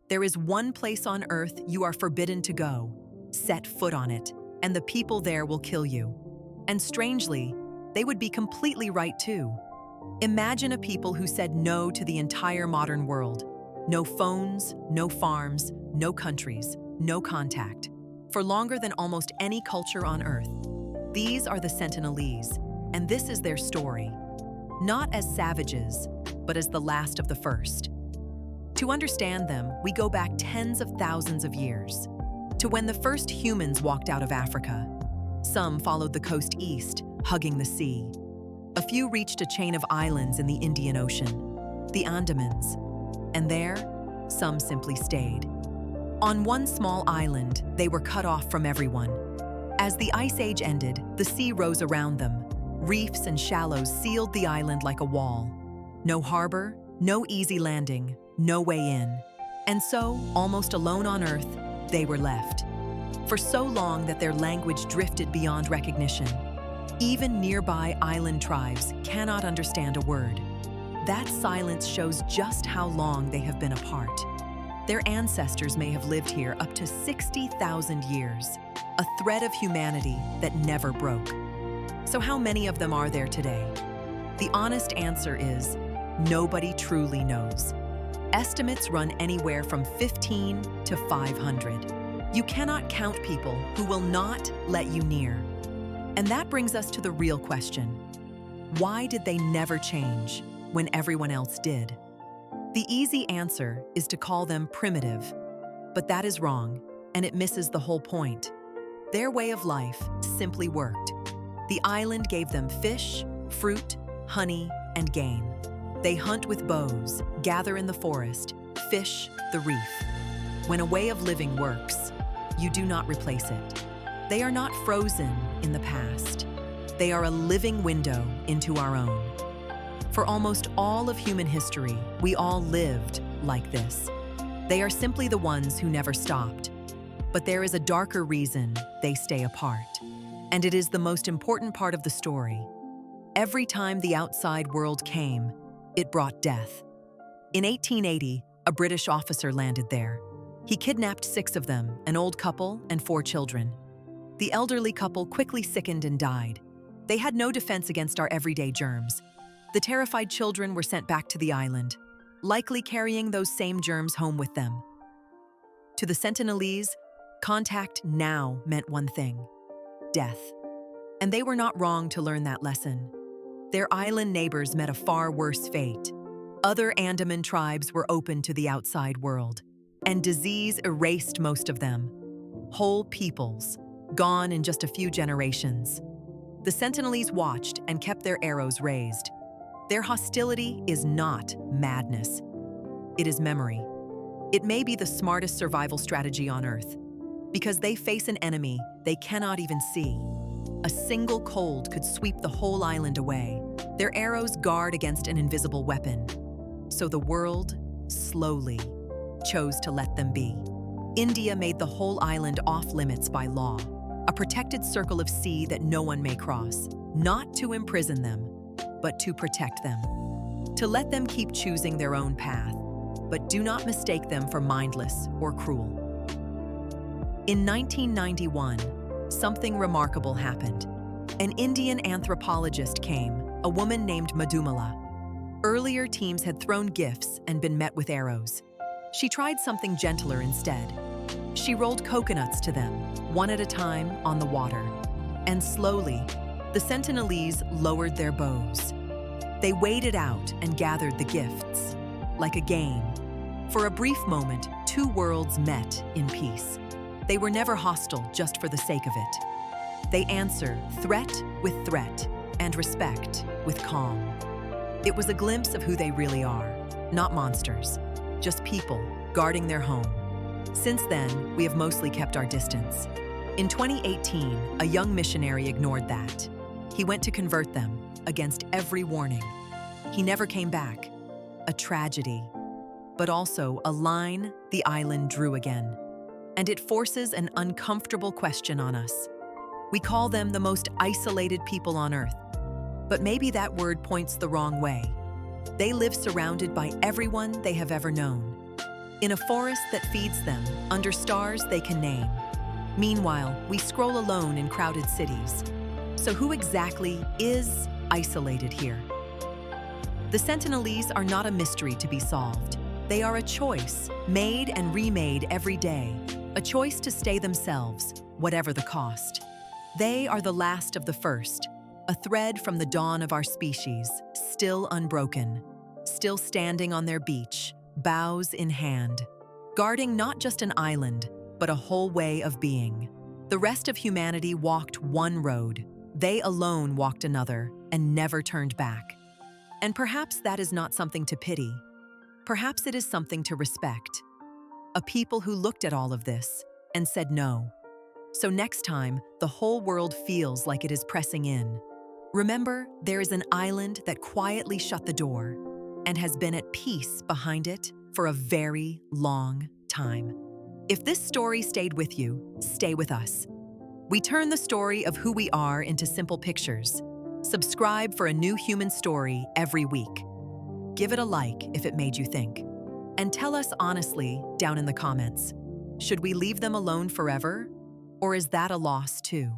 There is one place on Earth you are forbidden to go. Set foot on it, and the people there will kill you. And strangely, they would be completely right too. Imagine a people who said no to the entire modern world. No phones, no farms, no countries, no contact. For longer than almost any culture on Earth. These are the Sentinelese, and this is their story. Not as savages, but as the last of the first. To understand them, we go back tens of thousands of years, to when the first humans walked out of Africa. Some followed the coast east, hugging the sea. A few reached a chain of islands in the Indian Ocean, the Andamans, and there, some simply stayed. On one small island, they were cut off from everyone. As the Ice Age ended, the sea rose around them. Reefs and shallows sealed the island like a wall. No harbor, no easy landing, no way in. And so, almost alone on Earth, they were left. For so long that their language drifted beyond recognition. Even nearby island tribes cannot understand a word. That silence shows just how long they have been apart. Their ancestors may have lived here up to 60,000 years, a thread of humanity that never broke. So how many of them are there today? The honest answer is, nobody truly knows. Estimates run anywhere from 15 to 500. You cannot count people who will not let you near. And that brings us to the real question. Why did they never change when everyone else did? The easy answer is to call them primitive, but that is wrong, and it misses the whole point. Their way of life simply worked. The island gave them fish, fruit, honey, and game. They hunt with bows, gather in the forest, fish the reef. When a way of living works, you do not replace it. They are not frozen in the past. They are a living window into our own. For almost all of human history, we all lived like this. They are simply the ones who never stopped. But there is a darker reason they stay apart. And it is the most important part of the story. Every time the outside world came, it brought death. In 1880, a British officer landed there. He kidnapped 6 of them, an old couple and 4 children. The elderly couple quickly sickened and died. They had no defense against our everyday germs. The terrified children were sent back to the island, likely carrying those same germs home with them. To the Sentinelese, contact now meant one thing: death. And they were not wrong to learn that lesson. Their island neighbors met a far worse fate. Other Andaman tribes were open to the outside world, and disease erased most of them. Whole peoples, gone in just a few generations. The Sentinelese watched and kept their arrows raised. Their hostility is not madness. It is memory. It may be the smartest survival strategy on Earth, because they face an enemy they cannot even see. A single cold could sweep the whole island away. Their arrows guard against an invisible weapon. So the world, slowly, chose to let them be. India made the whole island off-limits by law, a protected circle of sea that no one may cross, not to imprison them, but to protect them. To let them keep choosing their own path, but do not mistake them for mindless or cruel. In 1991, something remarkable happened. An Indian anthropologist came, a woman named Madhumala. Earlier teams had thrown gifts and been met with arrows. She tried something gentler instead. She rolled coconuts to them, one at a time, on the water. And slowly, the Sentinelese lowered their bows. They waded out and gathered the gifts. Like a game. For a brief moment, 2 worlds met in peace. They were never hostile just for the sake of it. They answer threat with threat and respect with calm. It was a glimpse of who they really are, not monsters, just people guarding their home. Since then, we have mostly kept our distance. In 2018, a young missionary ignored that. He went to convert them, against every warning. He never came back. A tragedy, but also a line the island drew again. And it forces an uncomfortable question on us. We call them the most isolated people on Earth. But maybe that word points the wrong way. They live surrounded by everyone they have ever known. in a forest that feeds them, under stars they can name. Meanwhile, we scroll alone in crowded cities. So who exactly is isolated here? The Sentinelese are not a mystery to be solved. They are a choice, made and remade every day. A choice to stay themselves, whatever the cost. They are the last of the first, a thread from the dawn of our species, still unbroken, still standing on their beach, bows in hand, guarding not just an island, but a whole way of being. The rest of humanity walked one road. They alone walked another and never turned back. And perhaps that is not something to pity. Perhaps it is something to respect. A people who looked at all of this and said no. So next time, the whole world feels like it is pressing in. Remember, there is an island that quietly shut the door and has been at peace behind it for a very long time. If this story stayed with you, stay with us. We turn the story of who we are into simple pictures. Subscribe for a new human story every week. Give it a like if it made you think. And tell us honestly down in the comments, should we leave them alone forever? Or is that a loss too?